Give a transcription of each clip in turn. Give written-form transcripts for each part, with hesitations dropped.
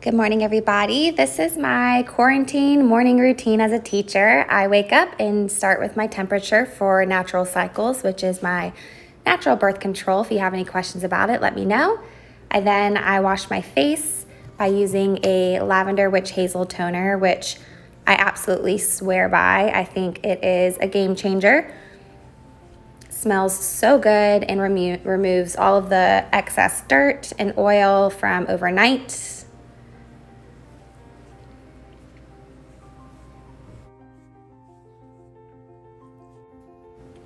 Good morning, everybody. This is my quarantine morning routine as a teacher. I wake up and start with my temperature for natural cycles, which is my natural birth control. If you have any questions about it, let me know. I wash my face by using a lavender witch hazel toner, which I absolutely swear by. I think it is a game changer. Smells so good and removes all of the excess dirt and oil from overnight.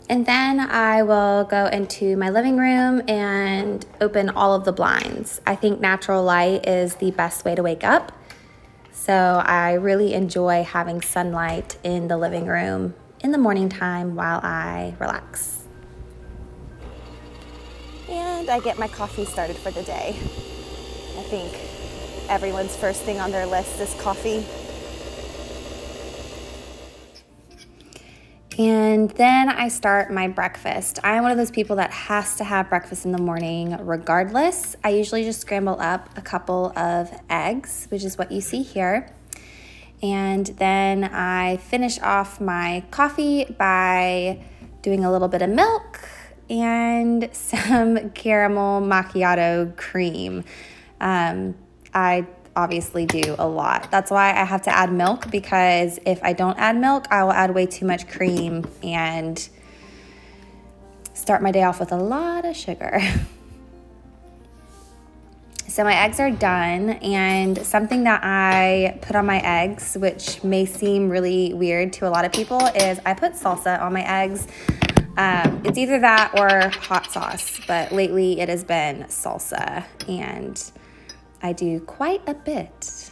And then I will go into my living room and open all of the blinds. I think natural light is the best way to wake up. So I really enjoy having sunlight in the living room in the morning time while I relax. And I get my coffee started for the day. I think everyone's first thing on their list is coffee. And then I start my breakfast. I'm one of those people that has to have breakfast in the morning regardless. I usually just scramble up a couple of eggs, which is what you see here. And then I finish off my coffee by doing a little bit of milk and some caramel macchiato cream. I obviously do a lot. That's why I have to add milk, because if I don't add milk, I will add way too much cream and start my day off with a lot of sugar. So my eggs are done, and something that I put on my eggs, which may seem really weird to a lot of people, is I put salsa on my eggs. It's either that or hot sauce, but lately it has been salsa, and I do quite a bit.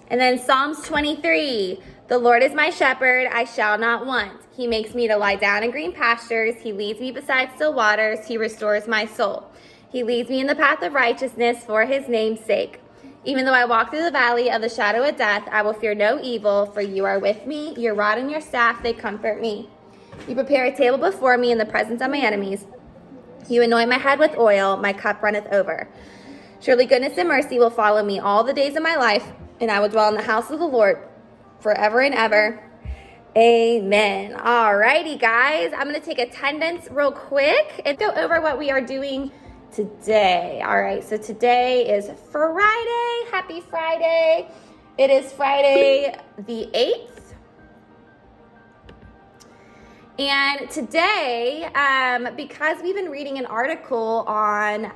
And then Psalms 23, the Lord is my shepherd, I shall not want. He makes me to lie down in green pastures. He leads me beside still waters. He restores my soul. He leads me in the path of righteousness for his name's sake. Even though I walk through the valley of the shadow of death, I will fear no evil, for you are with me. Your rod and your staff, they comfort me. You prepare a table before me in the presence of my enemies. You anoint my head with oil, my cup runneth over. Surely goodness and mercy will follow me all the days of my life, and I will dwell in the house of the Lord forever and ever. Amen. All righty, guys. I'm going to take attendance real quick and go over what we are doing today. All right, so today is Friday. Happy Friday. It is Friday the 8th. And today, because we've been reading an article on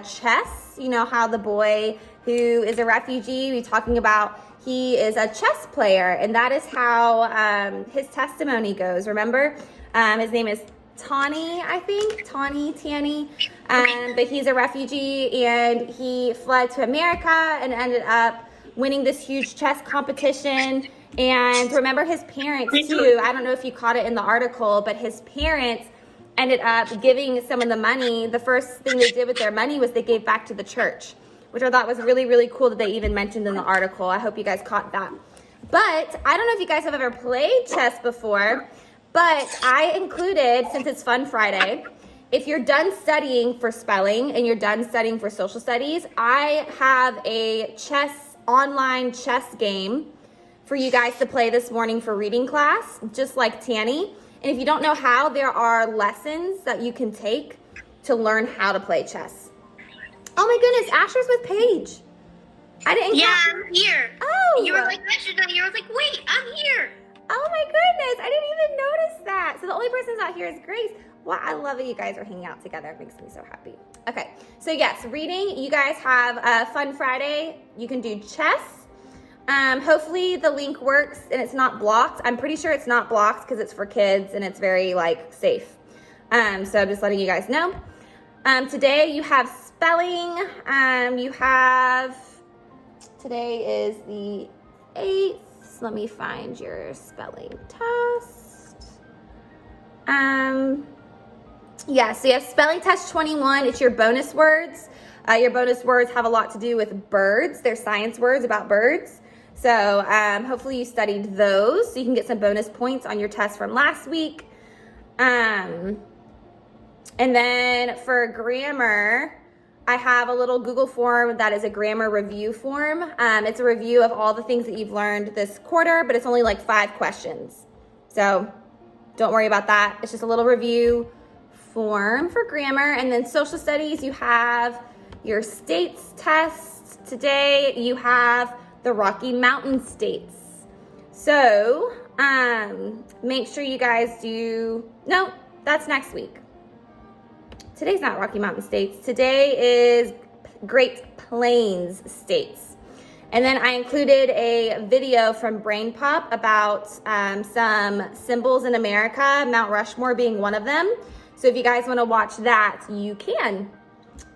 chess, you know how the boy who is a refugee, we're talking about he is a chess player, and that is how his testimony goes. Remember, his name is Tanny, but he's a refugee, and he fled to America and ended up winning this huge chess competition. And remember his parents too. I don't know if you caught it in the article, but his parents ended up giving some of the money. The first thing they did with their money was they gave back to the church, which I thought was really, really cool that they even mentioned in the article. I hope you guys caught that. But I don't know if you guys have ever played chess before, but I included, since it's Fun Friday, if you're done studying for spelling and you're done studying for social studies, I have a online chess game for you guys to play this morning for reading class, just like Tanny. And if you don't know how, there are lessons that you can take to learn how to play chess. Oh my goodness, Asher's with Paige. I didn't. Yeah, I'm here. Oh. You were like, Asher's not here. I was like, wait, I'm here. Oh my goodness, I didn't even notice that. So the only person who's not here is Grace. Wow, I love that you guys are hanging out together. It makes me so happy. Okay, so yes, reading. You guys have a Fun Friday. You can do chess. Hopefully the link works and it's not blocked. I'm pretty sure it's not blocked because it's for kids and it's very safe. So I'm just letting you guys know. Today you have spelling. Today is the 8th. So let me find your spelling test. So you have spelling test 21. It's your bonus words. Your bonus words have a lot to do with birds. They're science words about birds. So hopefully you studied those so you can get some bonus points on your test from last week. And then for grammar, I have a little Google form that is a grammar review form. It's a review of all the things that you've learned this quarter, but it's only 5 questions. So don't worry about that. It's just a little review form for grammar. And then social studies, you have your states tests. Today you have the Rocky Mountain states. So make sure you guys no, that's next week. Today's not Rocky Mountain states. Today is Great Plains states. And then I included a video from Brain Pop about some symbols in America, Mount Rushmore being one of them. So if you guys want to watch that, you can.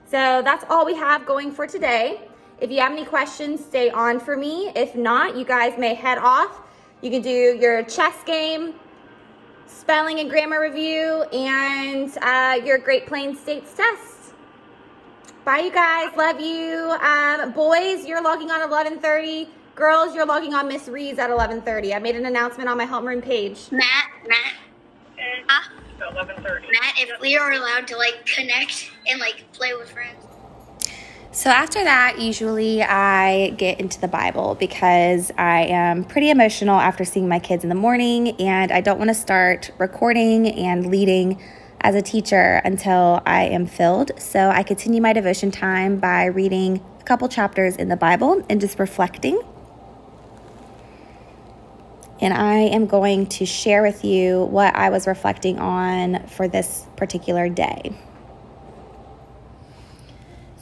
So that's all we have going for today. If you have any questions, stay on for me. If not, you guys may head off. You can do your chess game, spelling and grammar review, and your Great Plains States test. Bye, you guys. Love you. Boys, you're logging on at 11:30. Girls, you're logging on Miss Reed's at 11:30. I made an announcement on my homeroom page. Matt. 11:30. Matt, if we are allowed to connect and play with friends. So after that, usually I get into the Bible because I am pretty emotional after seeing my kids in the morning, and I don't want to start recording and leading as a teacher until I am filled. So I continue my devotion time by reading a couple chapters in the Bible and just reflecting. And I am going to share with you what I was reflecting on for this particular day.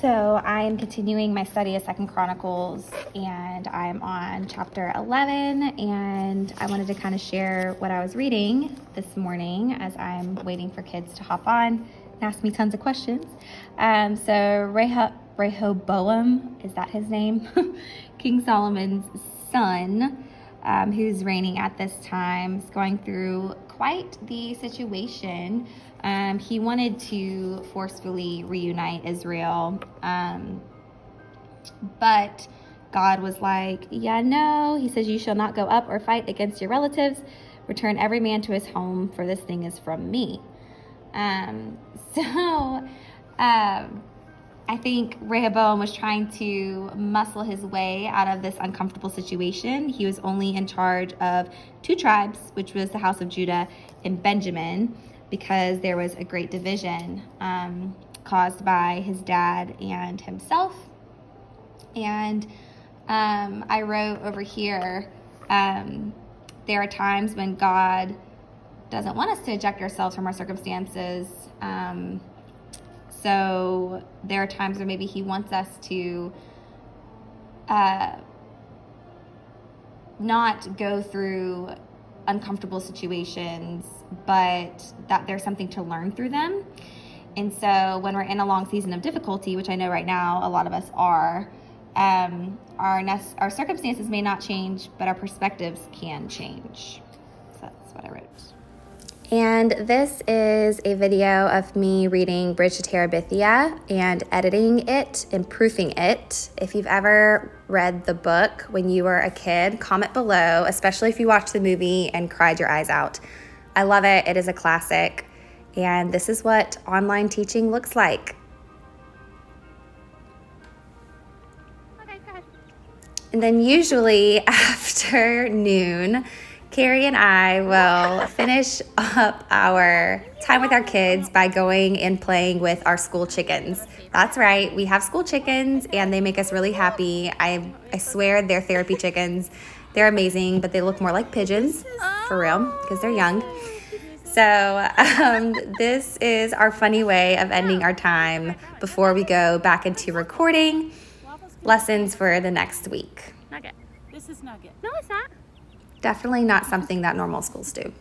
So I am continuing my study of 2 Chronicles, and I'm on chapter 11, and I wanted to kind of share what I was reading this morning as I'm waiting for kids to hop on and ask me tons of questions. So Rehoboam, is that his name? King Solomon's son, who's reigning at this time, is going through quite the situation. He wanted to forcefully reunite Israel, but God was like, yeah, no. He says, you shall not go up or fight against your relatives. Return every man to his home, for this thing is from me. I think Rehoboam was trying to muscle his way out of this uncomfortable situation. He was only in charge of 2 tribes, which was the house of Judah and Benjamin, because there was a great division caused by his dad and himself. And I wrote over here, there are times when God doesn't want us to eject ourselves from our circumstances. So there are times where maybe he wants us to not go through uncomfortable situations, but that there's something to learn through them. And so when we're in a long season of difficulty, which I know right now a lot of us are, our circumstances may not change, but our perspectives can change. So that's what I wrote. And this is a video of me reading Bridge to Terabithia and editing it and proofing it. If you've ever read the book when you were a kid, comment below, especially if you watched the movie and cried your eyes out. I love it. It is a classic. And this is what online teaching looks like. And then usually after noon, Carrie and I will finish up our time with our kids by going and playing with our school chickens. That's right, we have school chickens and they make us really happy. I swear they're therapy chickens. They're amazing, but they look more like pigeons, for real, because they're young. So this is our funny way of ending our time before we go back into recording lessons for the next week. Nugget. This is Nugget. No, it's not. Definitely not something that normal schools do.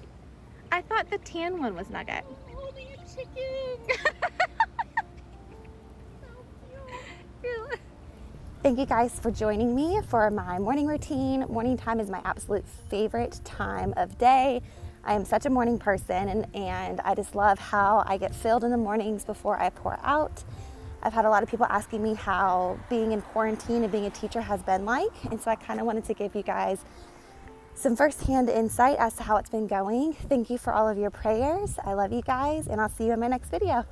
I thought the tan one was Nugget. Holding a chicken. Thank you guys for joining me for my morning routine. Morning time is my absolute favorite time of day. I am such a morning person and I just love how I get filled in the mornings before I pour out. I've had a lot of people asking me how being in quarantine and being a teacher has been like, and so I kind of wanted to give you guys some firsthand insight as to how it's been going. Thank you for all of your prayers. I love you guys, and I'll see you in my next video.